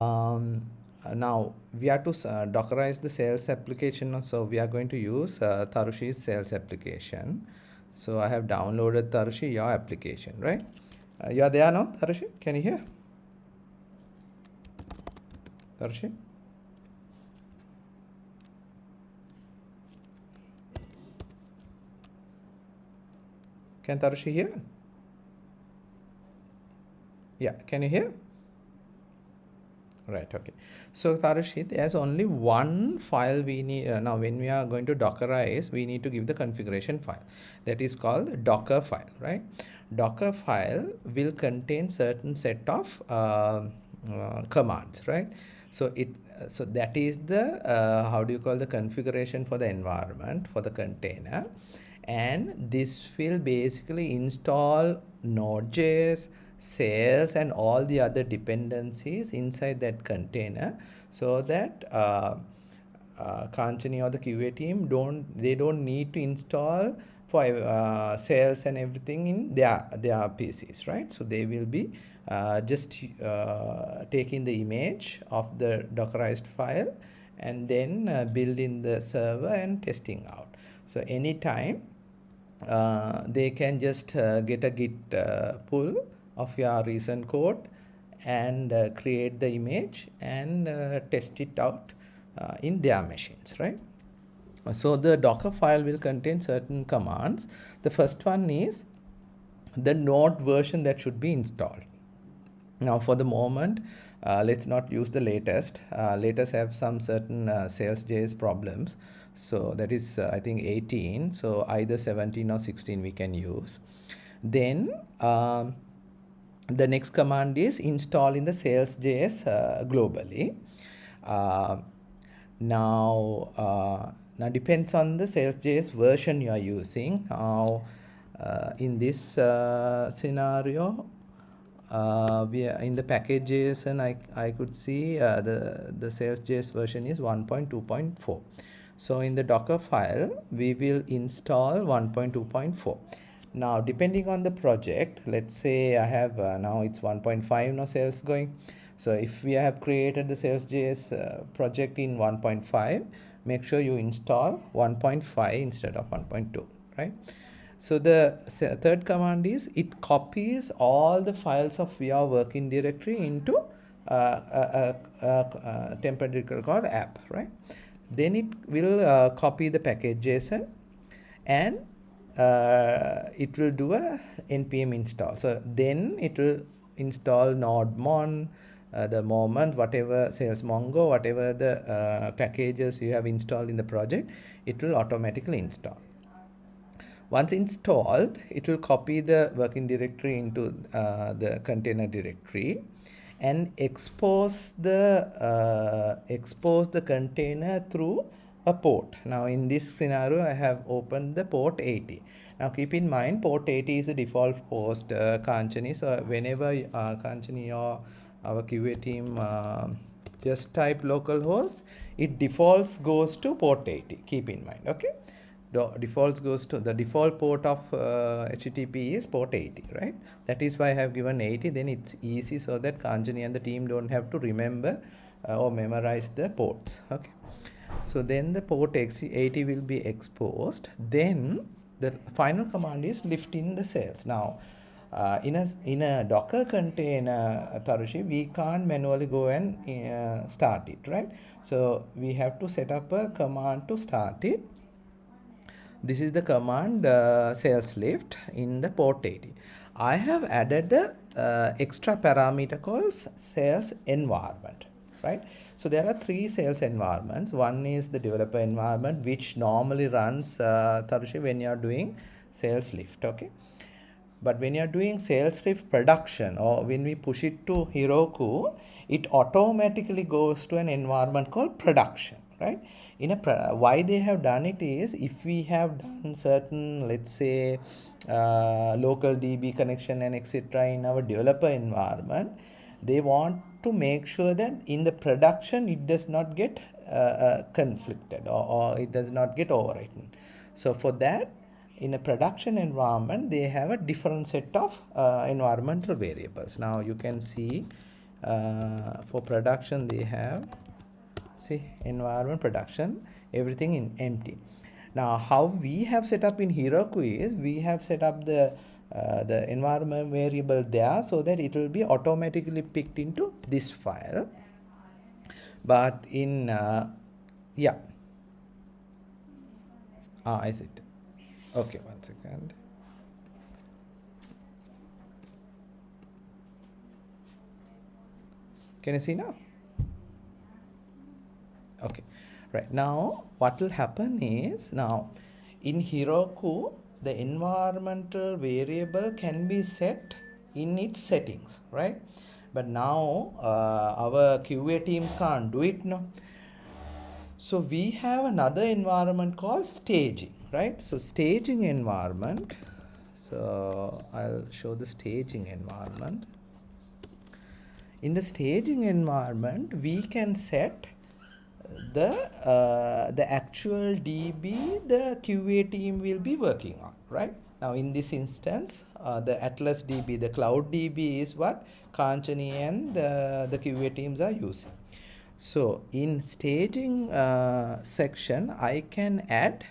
Now we have to Dockerize the sales application. So we are going to use Tarushi's sales application. So I have downloaded Tarushi, your application, right? You are there now, Tarushi? Can you hear? Tarushi? Can Tarushi hear? Yeah, can you hear? Right, okay. So Tarushi, there's only one file we need. Now when we are going to Dockerize, we need to give the configuration file. That is called Dockerfile, right? Dockerfile will contain certain set of commands, right? So so that is the how do you call, the configuration for the environment for the container, and this will basically install Node.js, Sails, and all the other dependencies inside that container, so that Kanchani or the QA team don't need to install for Sails and everything in their PCs, right? So they will be just taking the image of the Dockerized file and then building the server and testing out. So anytime they can just get a git pull of your recent code and create the image and test it out in their machines, right? So the Docker file will contain certain commands. The first one is the node version that should be installed. Now for the moment, let's not use the latest. Latest have some certain Sails.js problems. So that is, I think 18. So either 17 or 16 we can use. Then the next command is install in the Sails.js globally. Now depends on the Sails.js version you are using. Now in this scenario, we are in the package.js, and I could see the Sails.js version is 1.2.4. So in the Docker file, we will install 1.2.4. Now, depending on the project, let's say I have now it's 1.5 now Sails going. So if we have created the Sails.js project in 1.5, make sure you install 1.5 instead of 1.2, right? So the third command is it copies all the files of your working directory into a temporary directory called app, right? Then it will copy the package.json, and it will do a npm install. So then it will install nodemon, the moment, whatever Sales Mongo, whatever the packages you have installed in the project, it will automatically install. Once installed, it will copy the working directory into the container directory and expose the container through a port. Now in this scenario, I have opened the port 80. Now keep in mind, port 80 is the default host, Kanchani. So whenever Kanchani or our QA team just type localhost, it defaults goes to port 80. Keep in mind, okay? Defaults goes to the default port of HTTP is port 80, right? That is why I have given 80. Then it's easy so that Kanjani and the team don't have to remember or memorize the ports. Okay. So then the port 80 will be exposed. Then the final command is lift in the Sails. Now, in a Docker container, Tarushi, we can't manually go and start it, right? So we have to set up a command to start it. This is the command Sails lift in the port 80. I have added a extra parameter called Sails environment, right? So there are three Sails environments. One is the developer environment, which normally runs Tarushi when you are doing Sails lift, okay? But when you're doing Sails lift production, or when we push it to Heroku, it automatically goes to an environment called production, right? Why they have done it is, if we have done certain, let's say, local DB connection and etc. in our developer environment, they want to make sure that in the production it does not get conflicted, or it does not get overwritten. So for that, in a production environment, they have a different set of environmental variables. Now you can see For production they have, see, environment, production, everything in empty. Now how we have set up in Heroku is we have set up the environment variable there so that it will be automatically picked into this file. But in yeah, is it okay? One second. Can you see now? Okay, right. Now what will happen is, now in Heroku the environmental variable can be set in its settings, right? But now our QA teams can't do it now. So we have another environment called staging, right? So staging environment, so I'll show the staging environment. In the staging environment we can set the actual DB the QA team will be working on, right? Now in this instance, the Atlas DB, the cloud DB is what Kanchani and the QA teams are using. So in staging section, I can add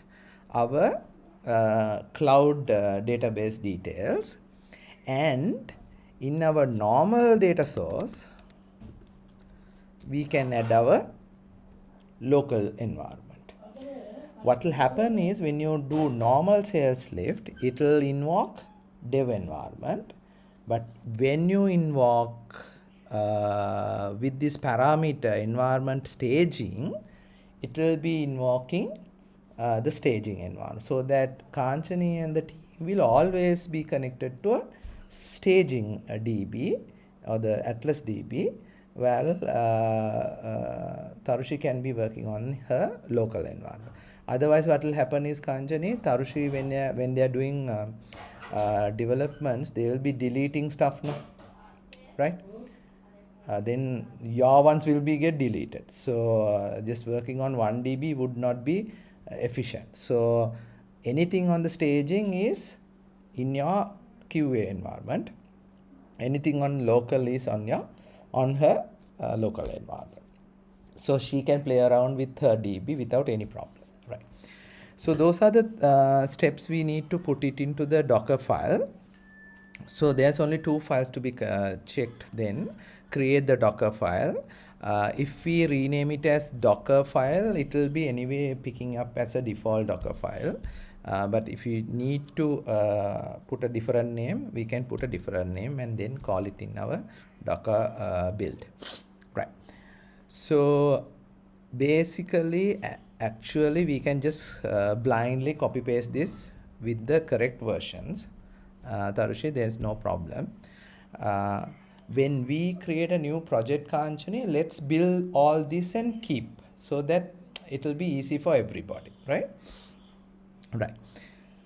our cloud database details, and in our normal data source, we can add our local environment. What will happen is when you do normal sales lift, it will invoke dev environment. But when you invoke with this parameter environment staging, it will be invoking the staging environment, so that Kanchani and the team will always be connected to a staging DB or the Atlas DB, while Tarushi can be working on her local environment. Otherwise what will happen is, Kanchani, Tarushi, when they are doing developments, they will be deleting stuff now, right? Then your ones will be get deleted. So just working on one DB would not be efficient. So anything on the staging is in your QA environment. Anything on local is on her local environment. So she can play around with her DB without any problem, right? So those are the steps we need to put it into the Docker file. So there's only two files to be checked. Then create the Docker file. If we rename it as Dockerfile, it will be anyway picking up as a default Docker file. But if you need to put a different name, we can put a different name and then call it in our Docker build, right? So basically, actually we can just blindly copy paste this with the correct versions. Tarushi, there's no problem. When we create a new project, Kanchani, let's build all this and keep, so that it will be easy for everybody, right? Right.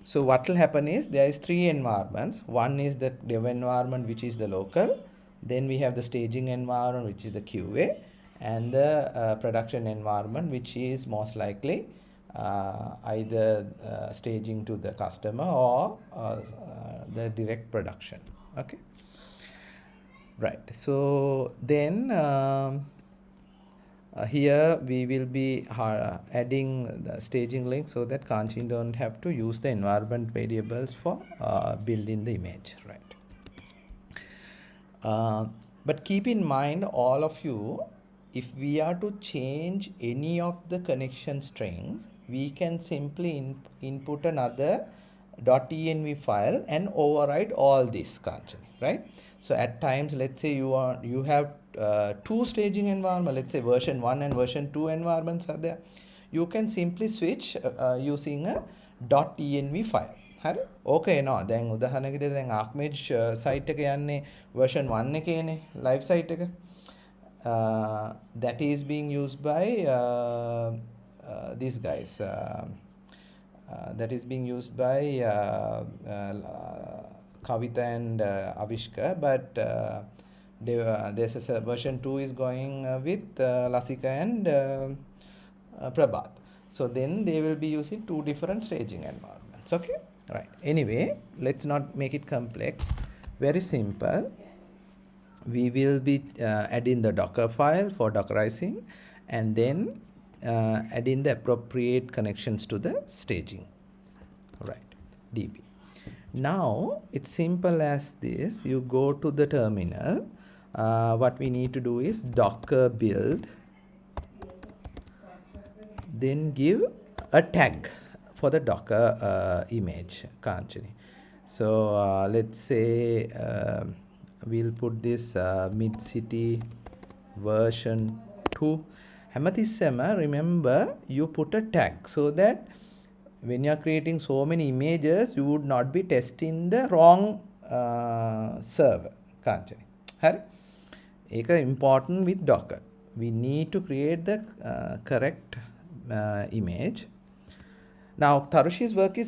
So what will happen is, there is three environments. One is the dev environment, which is the local. Then we have the staging environment, which is the QA, and the production environment, which is most likely either staging to the customer or the direct production. Okay, right. So then here we will be adding the staging link, so that Kanchi don't have to use the environment variables for building the image, right? But keep in mind, all of you, if we are to change any of the connection strings, we can simply input another .env file and override all this, Kanchani, right? So at times, let's say you have two staging environment, let's say version 1 and version 2 environments are there. You can simply switch using a .env file. හරි ඕක එනවා දැන් උදාහරණයක් විදිහට දැන් ආක්මේජ් site එක යන්නේ version 1 එකේනේ live site එක that is being used by these guys that is being used by Kavita and Avishka, but there's a version 2 is going with Lasika and Prabhat. So then they will be using two different staging environments. Okay, right. Anyway, let's not make it complex. Very simple. we will be adding the Docker file for Dockerizing, and then adding the appropriate connections to the staging, right, DB. Now it's simple as this. You go to the terminal. What we need to do is docker build, then give a tag for the Docker image Kanchani. So let's say we'll put this mid-city version 2. Hamatissema, remember you put a tag so that when you are creating so many images, you would not be testing the wrong server. Kanchani. Hari? Eka important with Docker. We need to create the correct image. Now Tarushi's work is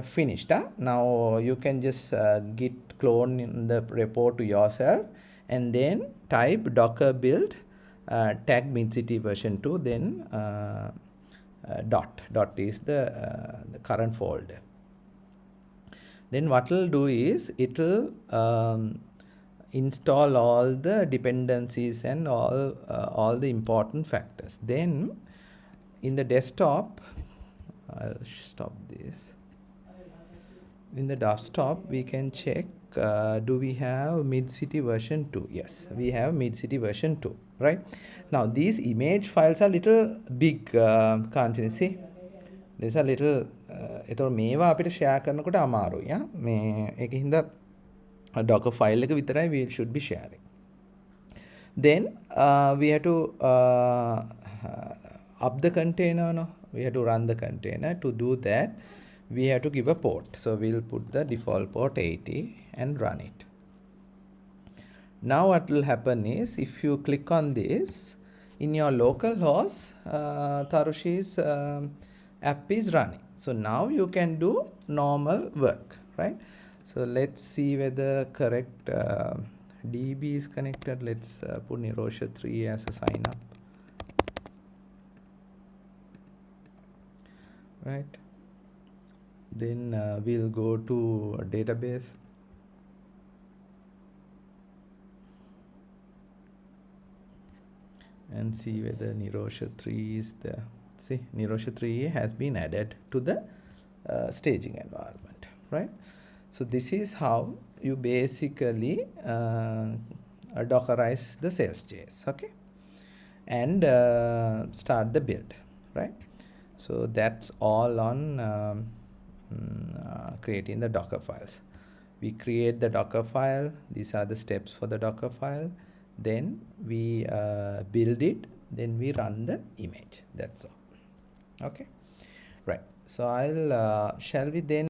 finished. Now you can just git clone in the repo to yourself, and then type docker build tag midcity version 2, then dot is the current folder. Then what it'll do is it'll install all the dependencies and all the important factors. Then in the desktop, I'll stop this. In the desktop, we can check, do we have mid-city version 2? Yes, we have mid-city version 2, right? Now, these image files are little big, can't you see? There's a little, එතකොට මේවා අපිට share කරනකොට අමාරුයි. මේ ඒක හින්දා Docker file එක විතරයි we should be sharing. Then we have to up the container, no? We have to run the container. To do that, we have to give a port. So we'll put the default port 80 and run it. Now what will happen is, if you click on this, in your local host, Tarushi's app is running. So now you can do normal work, right? So let's see whether correct DB is connected. Let's put Nirosha 3 as a sign up. Right, then we'll go to a database, and see whether Nirosha 3 is there. See, Nirosha 3 has been added to the staging environment, right? So this is how you basically Dockerize the Sails.js, okay, and start the build, right? So that's all on creating the Docker files. We create the Docker file. These are the steps for the Docker file. Then we build it. Then we run the image. That's all. Okay. Right. So shall we then